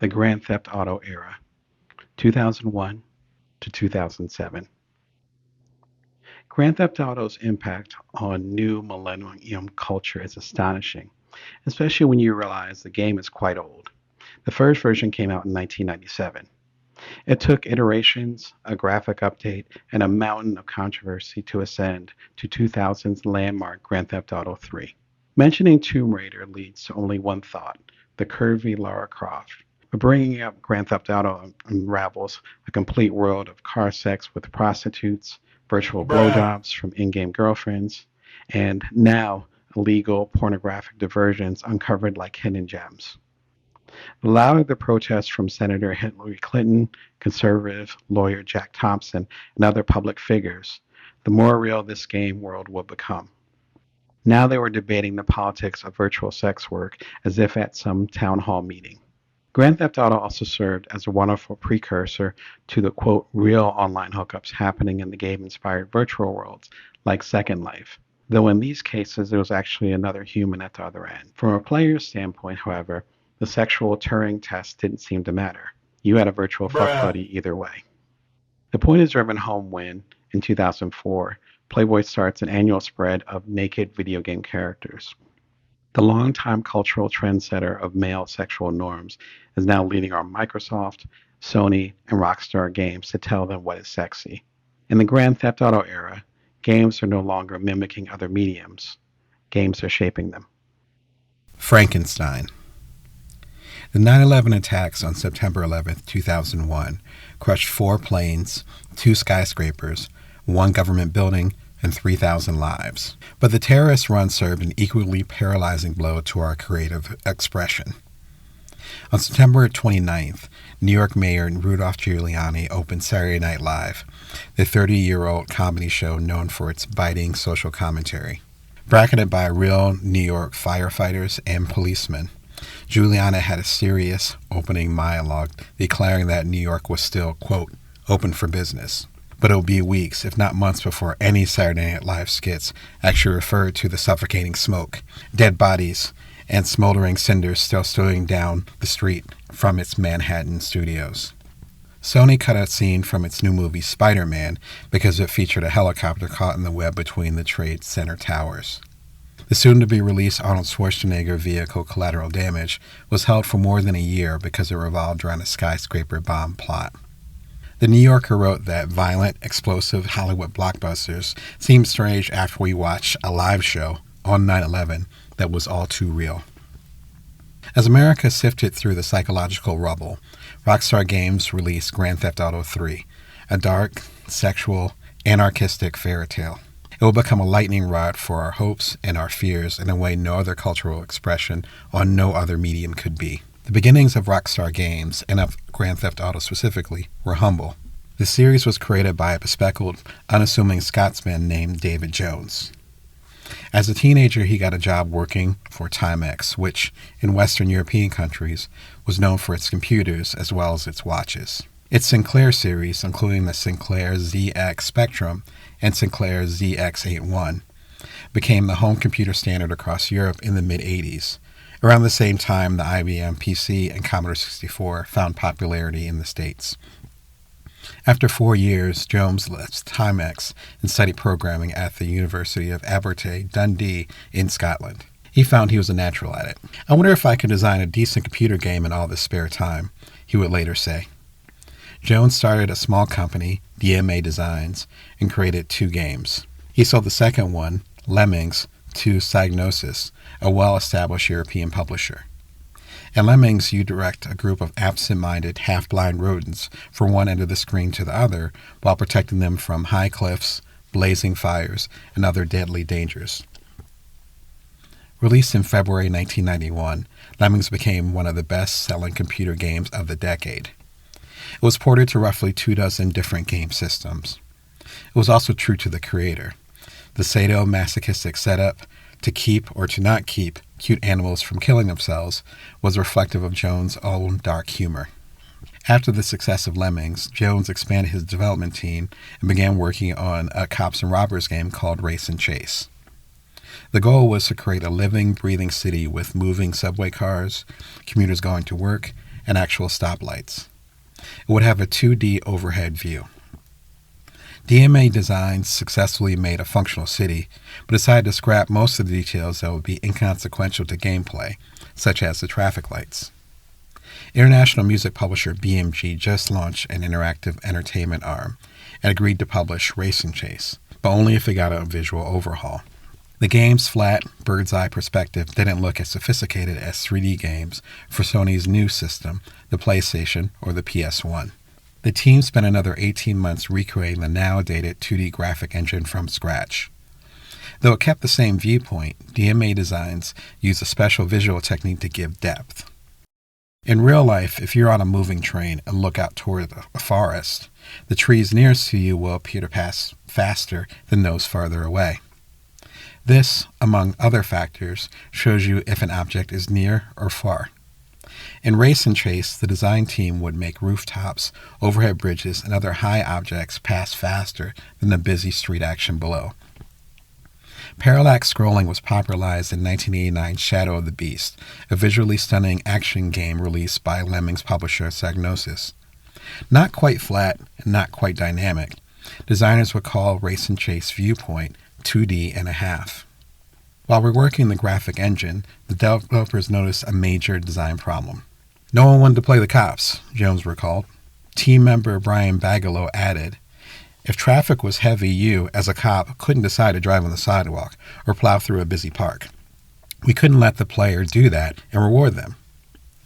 the Grand Theft Auto era, 2001 to 2007. Grand Theft Auto's impact on new millennium culture is astonishing, especially when you realize the game is quite old. The first version came out in 1997. It took iterations, a graphic update, and a mountain of controversy to ascend to 2000's landmark Grand Theft Auto 3. Mentioning Tomb Raider leads to only one thought: the curvy Lara Croft. But bringing up Grand Theft Auto unravels a complete world of car sex with prostitutes, virtual Bruh. blowjobs from in game girlfriends, and now illegal pornographic diversions uncovered like hidden gems. Louder the protests from Senator Hillary Clinton, conservative lawyer Jack Thompson, and other public figures, the more real this game world will become. Now they were debating the politics of virtual sex work as if at some town hall meeting. Grand Theft Auto also served as a wonderful precursor to the quote real online hookups happening in the game inspired virtual worlds like Second Life, though in these cases there was actually another human at the other end. From a player's standpoint, however, the sexual Turing test didn't seem to matter. You had a virtual fuck Bruh. buddy either way. The point is driven home when, in 2004, Playboy starts an annual spread of naked video game characters. The longtime cultural trendsetter of male sexual norms is now leading on Microsoft, Sony, and Rockstar Games to tell them what is sexy. In the Grand Theft Auto era, games are no longer mimicking other mediums. Games are shaping them. Frankenstein. The 9/11 attacks on September 11, 2001, crushed 4 planes, 2 skyscrapers, 1 government building, and 3,000 lives. But the terrorist run served an equally paralyzing blow to our creative expression. On September 29th, New York Mayor Rudolph Giuliani opened Saturday Night Live, the 30-year-old comedy show known for its biting social commentary. Bracketed by real New York firefighters and policemen, Giuliani had a serious opening monologue declaring that New York was still, quote, open for business. But it will be weeks, if not months, before any Saturday Night Live skits actually referred to the suffocating smoke, dead bodies, and smoldering cinders still stewing down the street from its Manhattan studios. Sony cut a scene from its new movie Spider-Man because it featured a helicopter caught in the web between the Trade Center towers. The soon-to-be-released Arnold Schwarzenegger vehicle Collateral Damage was held for more than a year because it revolved around a skyscraper bomb plot. The New Yorker wrote that violent, explosive Hollywood blockbusters seemed strange after we watched a live show on 9/11 that was all too real. As America sifted through the psychological rubble, Rockstar Games released Grand Theft Auto 3, a dark, sexual, anarchistic fairy tale. It will become a lightning rod for our hopes and our fears in a way no other cultural expression on no other medium could be. The beginnings of Rockstar Games, and of Grand Theft Auto specifically, were humble. The series was created by a bespectacled, unassuming Scotsman named David Jones. As a teenager, he got a job working for Timex, which, in Western European countries, was known for its computers as well as its watches. Its Sinclair series, including the Sinclair ZX Spectrum and Sinclair ZX81, became the home computer standard across Europe in the mid-'80s. Around the same time, the IBM PC and Commodore 64 found popularity in the States. After 4 years, Jones left Timex and studied programming at the University of Abertay, Dundee, in Scotland. He found he was a natural at it. "I wonder if I could design a decent computer game in all this spare time," he would later say. Jones started a small company, DMA Designs, and created 2 games. He sold the second one, Lemmings, to Psygnosis, a well-established European publisher. In Lemmings, you direct a group of absent-minded, half-blind rodents from one end of the screen to the other while protecting them from high cliffs, blazing fires, and other deadly dangers. Released in February 1991, Lemmings became one of the best-selling computer games of the decade. It was ported to roughly 24 different game systems. It was also true to the creator. The sadomasochistic setup, to keep or to not keep cute animals from killing themselves, was reflective of Jones' own dark humor. After the success of Lemmings, Jones expanded his development team and began working on a cops and robbers game called Race and Chase. The goal was to create a living, breathing city with moving subway cars, commuters going to work, and actual stoplights. It would have a 2D overhead view. DMA Designs successfully made a functional city, but decided to scrap most of the details that would be inconsequential to gameplay, such as the traffic lights. International music publisher BMG just launched an interactive entertainment arm and agreed to publish Race and Chase, but only if it got a visual overhaul. The game's flat, bird's-eye perspective didn't look as sophisticated as 3D games for Sony's new system, the PlayStation or the PS1. The team spent another 18 months recreating the now dated 2D graphic engine from scratch. Though it kept the same viewpoint, DMA Designs used a special visual technique to give depth. In real life, if you're on a moving train and look out toward a forest, the trees nearest to you will appear to pass faster than those farther away. This, among other factors, shows you if an object is near or far. In Race and Chase, the design team would make rooftops, overhead bridges, and other high objects pass faster than the busy street action below. Parallax scrolling was popularized in 1989's Shadow of the Beast, a visually stunning action game released by Lemmings publisher Psygnosis. Not quite flat and not quite dynamic, designers would call Race and Chase Viewpoint 2D and a half. While reworking the graphic engine, the developers noticed a major design problem. No one wanted to play the cops, Jones recalled. Team member Brian Bagelow added, "If traffic was heavy, you, as a cop, couldn't decide to drive on the sidewalk or plow through a busy park. We couldn't let the player do that and reward them.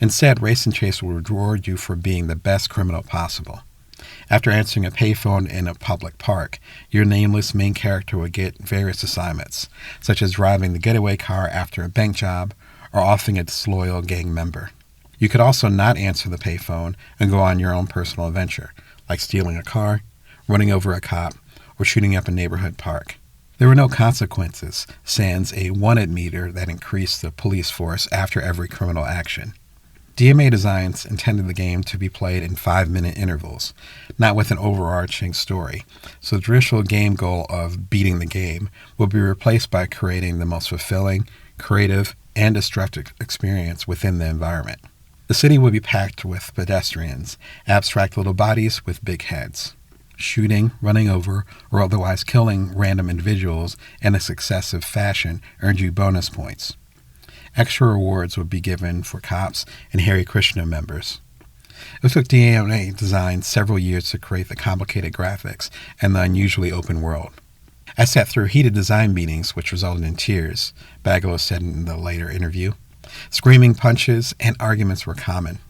Instead, Race and Chase will reward you for being the best criminal possible. After answering a payphone in a public park, your nameless main character would get various assignments, such as driving the getaway car after a bank job or offing a disloyal gang member. You could also not answer the payphone and go on your own personal adventure, like stealing a car, running over a cop, or shooting up a neighborhood park. There were no consequences, sans a wanted meter that increased the police force after every criminal action. DMA Designs intended the game to be played in 5-minute intervals, not with an overarching story, so the traditional game goal of beating the game will be replaced by creating the most fulfilling, creative, and destructive experience within the environment. The city will be packed with pedestrians, abstract little bodies with big heads. Shooting, running over, or otherwise killing random individuals in a successive fashion earned you bonus points. Extra rewards would be given for cops and Hare Krishna members. It took DMA Designs several years to create the complicated graphics and the unusually open world. I sat through heated design meetings which resulted in tears, Bagelow said in the later interview. Screaming punches and arguments were common.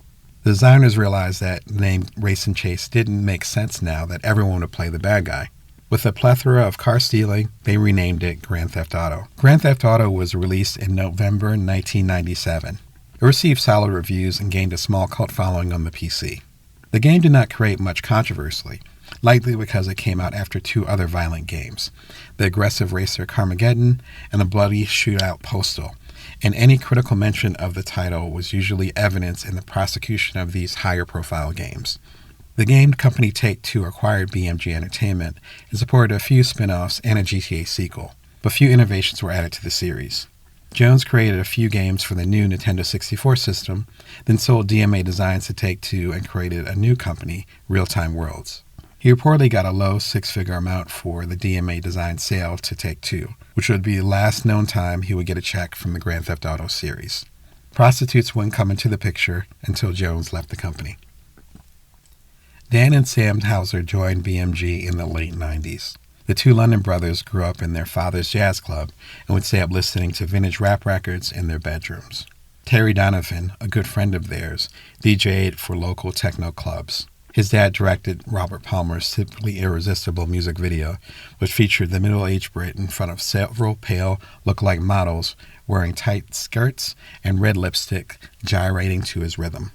The designers realized that the name Race and Chase didn't make sense now that everyone would play the bad guy. With a plethora of car stealing, they renamed it Grand Theft Auto. Grand Theft Auto was released in November 1997. It received solid reviews and gained a small cult following on the PC. The game did not create much controversy, likely because it came out after two other violent games, the aggressive racer Carmageddon and the bloody shootout Postal, and any critical mention of the title was usually evidence in the prosecution of these higher-profile games. The game company Take-Two acquired BMG Entertainment and supported a few spin-offs and a GTA sequel, but few innovations were added to the series. Jones created a few games for the new Nintendo 64 system, then sold DMA Designs to Take-Two and created a new company, Real-Time Worlds. He reportedly got a low six-figure amount for the DMA Design sale to Take-Two, which would be the last known time he would get a check from the Grand Theft Auto series. Prostitutes wouldn't come into the picture until Jones left the company. Dan and Sam Hauser joined BMG in the late 90s. The two London brothers grew up in their father's jazz club and would stay up listening to vintage rap records in their bedrooms. Terry Donovan, a good friend of theirs, DJ'd for local techno clubs. His dad directed Robert Palmer's Simply Irresistible music video, which featured the middle-aged Brit in front of several pale, look-alike models wearing tight skirts and red lipstick, gyrating to his rhythm.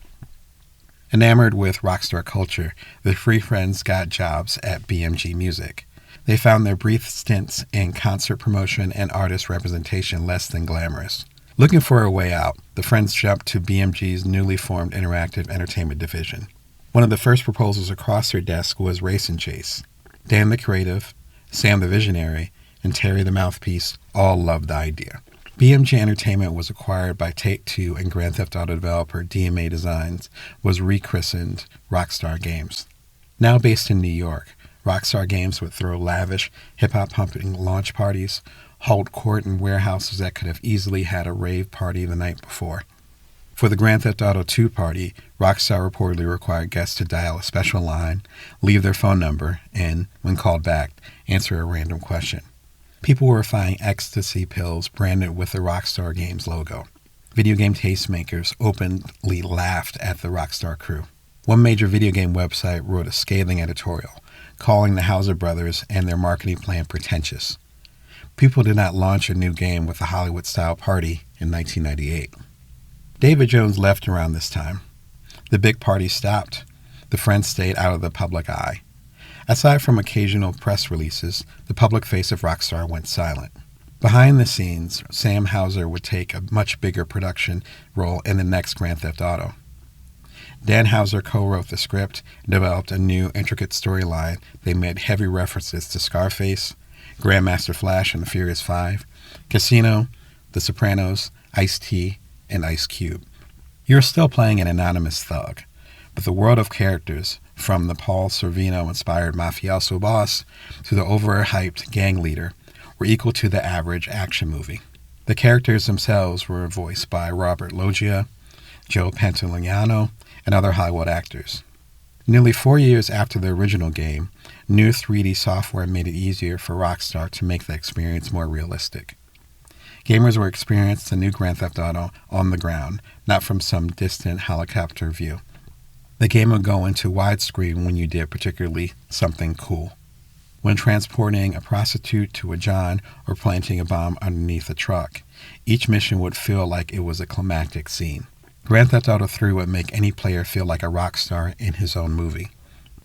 Enamored with rockstar culture, the three friends got jobs at BMG Music. They found their brief stints in concert promotion and artist representation less than glamorous. Looking for a way out, the friends jumped to BMG's newly formed interactive entertainment division. One of the first proposals across their desk was Race and Chase. Dan the creative, Sam the visionary, and Terry the mouthpiece all loved the idea. BMG Entertainment was acquired by Take-Two, and Grand Theft Auto developer DMA Designs was rechristened Rockstar Games. Now based in New York, Rockstar Games would throw lavish, hip-hop pumping launch parties, hold court in warehouses that could have easily had a rave party the night before. For the Grand Theft Auto 2 party, Rockstar reportedly required guests to dial a special line, leave their phone number, and, when called back, answer a random question. People were buying ecstasy pills branded with the Rockstar Games logo. Video game tastemakers openly laughed at the Rockstar crew. One major video game website wrote a scathing editorial, calling the Hauser brothers and their marketing plan pretentious. People did not launch a new game with a Hollywood-style party in 1998. David Jones left around this time. The big party stopped. The friends stayed out of the public eye. Aside from occasional press releases, the public face of Rockstar went silent. Behind the scenes, Sam Hauser would take a much bigger production role in the next Grand Theft Auto. Dan Hauser co-wrote the script and developed a new, intricate storyline. They made heavy references to Scarface, Grandmaster Flash and the Furious Five, Casino, The Sopranos, Ice-T, and Ice Cube. You're still playing an anonymous thug, but the world of characters, from the Paul Sorvino-inspired mafioso boss to the overhyped gang leader, were equal to the average action movie. The characters themselves were voiced by Robert Loggia, Joe Pantoliano, and other Hollywood actors. Nearly 4 years after the original game, new 3D software made it easier for Rockstar to make the experience more realistic. Gamers were experiencing the new Grand Theft Auto on the ground, not from some distant helicopter view. The game would go into widescreen when you did particularly something cool. When transporting a prostitute to a john or planting a bomb underneath a truck, each mission would feel like it was a climactic scene. Grand Theft Auto 3 would make any player feel like a rock star in his own movie.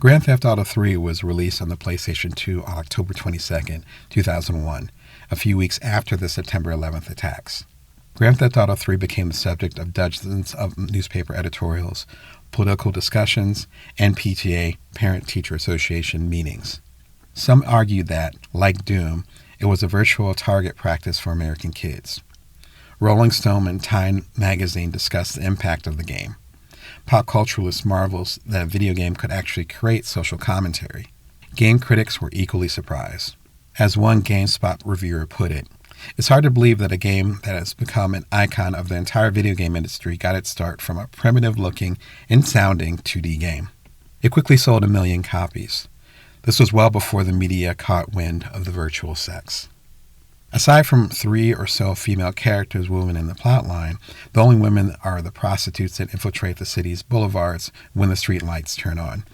Grand Theft Auto 3 was released on the PlayStation 2 on October 22, 2001, a few weeks after the September 11th attacks. Grand Theft Auto 3 became the subject of dozens of newspaper editorials, political discussions, and PTA, Parent-Teacher Association, meetings. Some argued that, like Doom, it was a virtual target practice for American kids. Rolling Stone and Time magazine discussed the impact of the game. Pop culturalists marvels that a video game could actually create social commentary. Game critics were equally surprised. As one GameSpot reviewer put it, it's hard to believe that a game that has become an icon of the entire video game industry got its start from a primitive-looking and sounding 2D game. It quickly sold 1 million copies. This was well before the media caught wind of the virtual sex. Aside from 3 or so female characters woven in the plotline, the only women are the prostitutes that infiltrate the city's boulevards when the street lights turn on.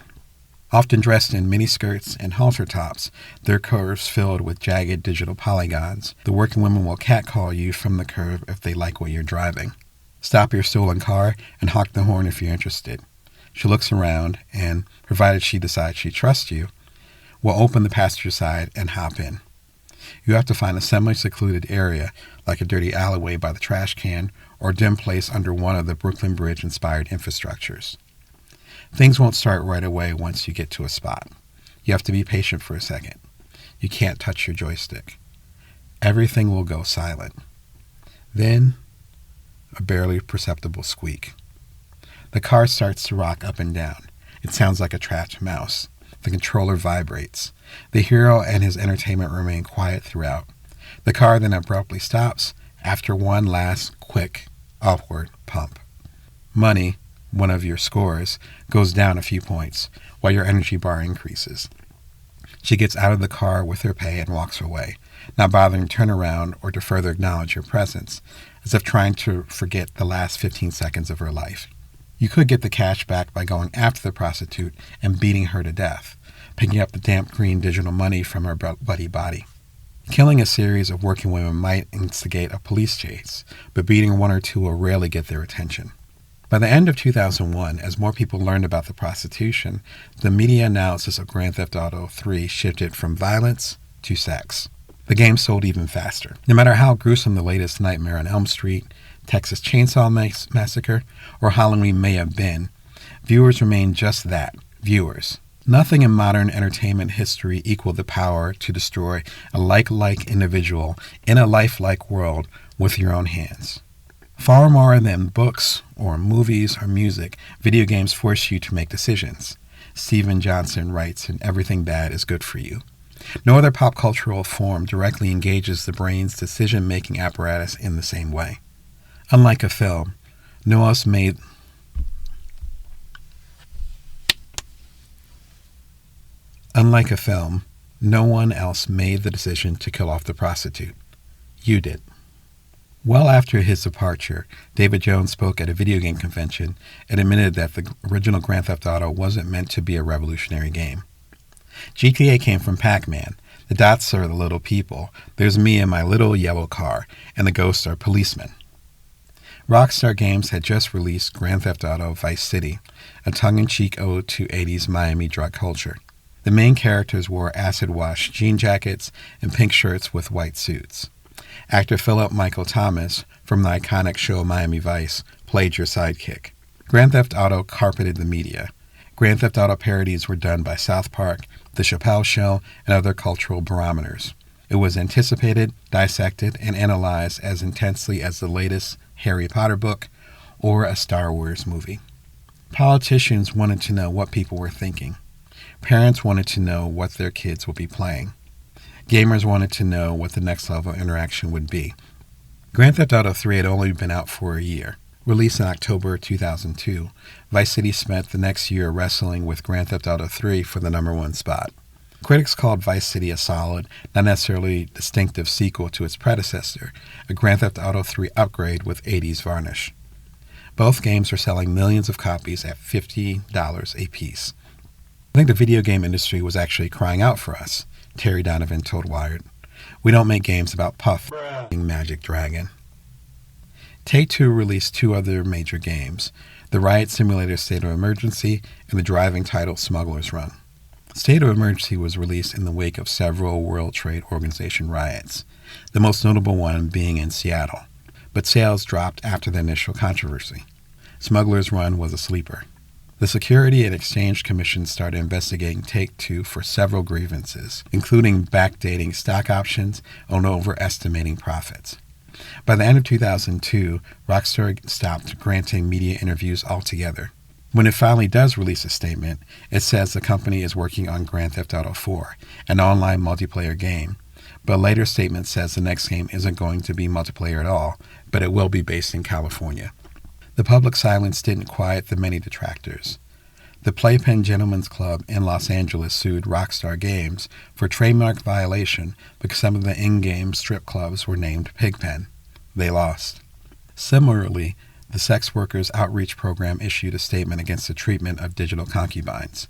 Often dressed in miniskirts and halter tops, their curves filled with jagged digital polygons, the working women will catcall you from the curb if they like what you're driving. Stop your stolen car and honk the horn if you're interested. She looks around and, provided she decides she trusts you, will open the passenger side and hop in. You have to find a semi-secluded area, like a dirty alleyway by the trash can or a dim place under one of the Brooklyn Bridge-inspired infrastructures. Things won't start right away once you get to a spot. You have to be patient for a second. You can't touch your joystick. Everything will go silent. Then, a barely perceptible squeak. The car starts to rock up and down. It sounds like a trapped mouse. The controller vibrates. The hero and his entertainment remain quiet throughout. The car then abruptly stops after one last, quick, upward pump. Money, one of your scores, goes down a few points, while your energy bar increases. She gets out of the car with her pay and walks away, not bothering to turn around or to further acknowledge your presence, as if trying to forget the last 15 seconds of her life. You could get the cash back by going after the prostitute and beating her to death, picking up the damp green digital money from her bloody body. Killing a series of working women might instigate a police chase, but beating one or two will rarely get their attention. By the end of 2001, as more people learned about the prostitution, the media analysis of Grand Theft Auto 3 shifted from violence to sex. The game sold even faster. No matter how gruesome the latest Nightmare on Elm Street, Texas Chainsaw Massacre, or Halloween may have been, viewers remain just that, viewers. Nothing in modern entertainment history equaled the power to destroy a like individual in a lifelike world with your own hands. Far more than books or movies or music, video games force you to make decisions. Steven Johnson writes in Everything Bad is Good for You. No other pop cultural form directly engages the brain's decision-making apparatus in the same way. Unlike a film, no one else made the decision to kill off the prostitute. You did. Well after his departure, David Jones spoke at a video game convention and admitted that the original Grand Theft Auto wasn't meant to be a revolutionary game. GTA came from Pac-Man. The dots are the little people. There's me in my little yellow car, and the ghosts are policemen. Rockstar Games had just released Grand Theft Auto Vice City, a tongue-in-cheek ode to 80s Miami drug culture. The main characters wore acid-wash jean jackets and pink shirts with white suits. Actor Philip Michael Thomas, from the iconic show Miami Vice, played your sidekick. Grand Theft Auto carpeted the media. Grand Theft Auto parodies were done by South Park, The Chappelle Show, and other cultural barometers. It was anticipated, dissected, and analyzed as intensely as the latest Harry Potter book or a Star Wars movie. Politicians wanted to know what people were thinking. Parents wanted to know what their kids would be playing. Gamers wanted to know what the next level interaction would be. Grand Theft Auto 3 had only been out for a year. Released in October 2002, Vice City spent the next year wrestling with Grand Theft Auto 3 for the #1 spot. Critics called Vice City a solid, not necessarily distinctive sequel to its predecessor, a Grand Theft Auto 3 upgrade with 80s varnish. Both games are selling millions of copies at $50 apiece. I think the video game industry was actually crying out for us, Terry Donovan told Wired. We don't make games about Puff Magic Dragon. Take-Two released 2 other major games, the Riot Simulator State of Emergency and the driving title Smuggler's Run. State of Emergency was released in the wake of several World Trade Organization riots, the most notable one being in Seattle, but sales dropped after the initial controversy. Smuggler's Run was a sleeper. The Security and Exchange Commission started investigating Take-Two for several grievances, including backdating stock options and overestimating profits. By the end of 2002, Rockstar stopped granting media interviews altogether. When it finally does release a statement, it says the company is working on Grand Theft Auto 4, an online multiplayer game, but a later statement says the next game isn't going to be multiplayer at all, but it will be based in California. The public silence didn't quiet the many detractors. The Playpen Gentlemen's Club in Los Angeles sued Rockstar Games for trademark violation because some of the in-game strip clubs were named Pigpen. They lost. Similarly, the Sex Workers Outreach Program issued a statement against the treatment of digital concubines.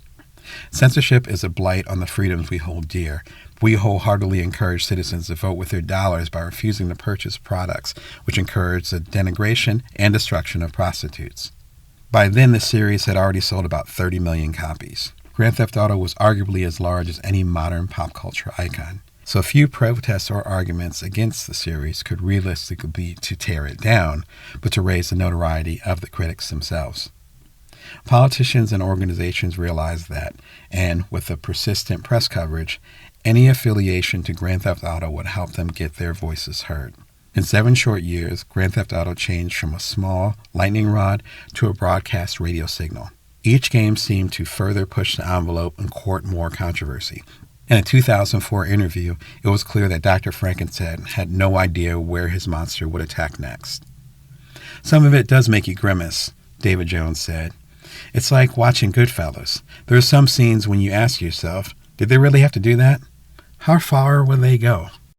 Censorship is a blight on the freedoms we hold dear. We wholeheartedly encourage citizens to vote with their dollars by refusing to purchase products which encourage the denigration and destruction of prostitutes. By then, the series had already sold about 30 million copies. Grand Theft Auto was arguably as large as any modern pop culture icon, so few protests or arguments against the series could realistically be to tear it down, but to raise the notoriety of the critics themselves. Politicians and organizations realized that, and with the persistent press coverage, any affiliation to Grand Theft Auto would help them get their voices heard. In 7 short years, Grand Theft Auto changed from a small lightning rod to a broadcast radio signal. Each game seemed to further push the envelope and court more controversy. In a 2004 interview, it was clear that Dr. Frankenstein had no idea where his monster would attack next. Some of it does make you grimace, David Jones said. It's like watching Goodfellas. There are some scenes when you ask yourself, did they really have to do that? How far will they go?